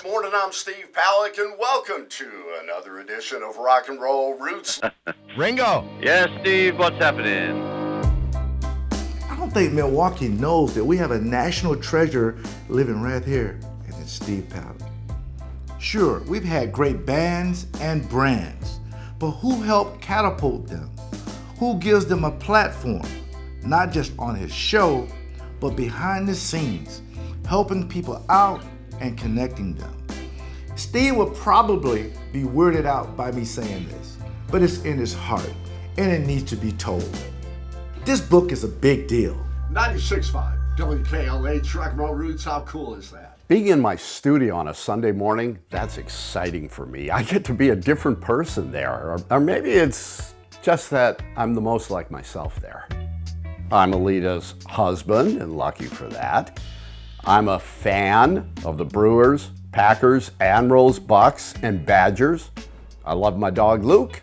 morning, I'm Steve Palec, and welcome to another edition of Rock and Roll Roots. Ringo! Yes, Steve, what's happening? I don't think Milwaukee knows that we have a national treasure living right here, and it's Steve Palec. Sure, we've had great bands and brands, but who helped catapult them? Who gives them a platform, not just on his show, but behind the scenes, helping people out and connecting them? Steve will probably be weirded out by me saying this, but it's in his heart, and it needs to be told. This book is a big deal. 96.5 WKLH Rock and Roll Roots, how cool is that? Being in my studio on a Sunday morning, that's exciting for me. I get to be a different person there, or maybe it's just that I'm the most like myself there. I'm Alita's husband, and lucky for that. I'm a fan of the Brewers, Packers, Admirals, Bucks, and Badgers. I love my dog Luke,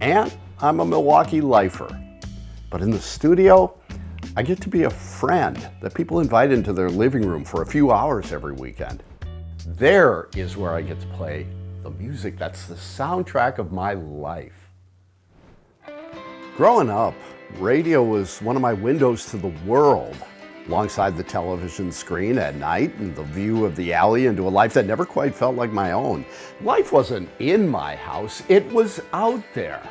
and I'm a Milwaukee lifer. But in the studio, I get to be a friend that people invite into their living room for a few hours every weekend. There is where I get to play the music that's the soundtrack of my life. Growing up, radio was one of my windows to the world, alongside the television screen at night and the view of the alley into a life that never quite felt like my own. Life wasn't in my house, it was out there,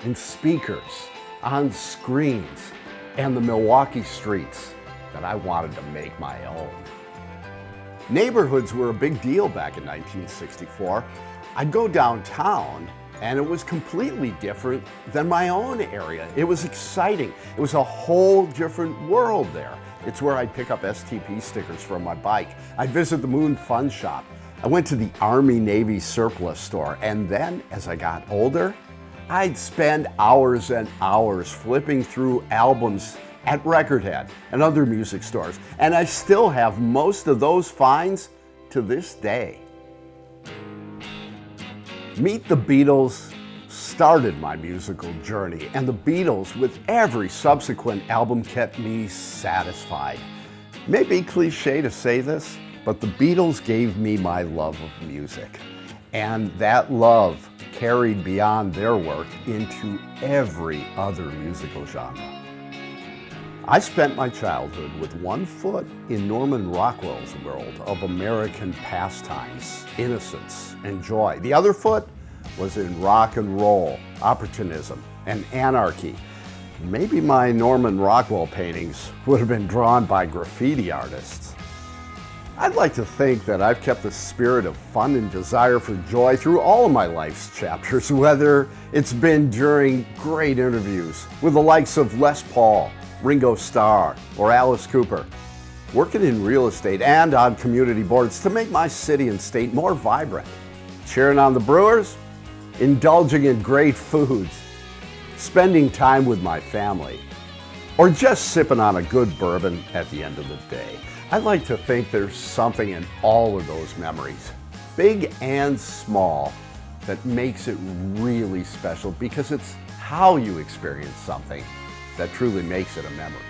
in speakers, on screens, and the Milwaukee streets that I wanted to make my own. Neighborhoods were a big deal back in 1964. I'd go downtown and it was completely different than my own area. It was exciting. It was a whole different world there. It's where I'd pick up STP stickers from my bike. I'd visit the Moon Fun Shop. I went to the Army-Navy surplus store. And then, as I got older, I'd spend hours and hours flipping through albums at Record Head and other music stores. And I still have most of those finds to this day. Meet the Beatles started my musical journey, and the Beatles, with every subsequent album, kept me satisfied. It may be cliche to say this, but the Beatles gave me my love of music. And that love carried beyond their work into every other musical genre. I spent my childhood with one foot in Norman Rockwell's world of American pastimes, innocence, and joy. The other foot was in rock and roll, opportunism, and anarchy. Maybe my Norman Rockwell paintings would have been drawn by graffiti artists. I'd like to think that I've kept the spirit of fun and desire for joy through all of my life's chapters, whether it's been during great interviews with the likes of Les Paul, Ringo Starr, or Alice Cooper, working in real estate and on community boards to make my city and state more vibrant, cheering on the Brewers, indulging in great foods, spending time with my family, or just sipping on a good bourbon at the end of the day. I'd like to think there's something in all of those memories, big and small, that makes it really special, because it's how you experience something that truly makes it a memory.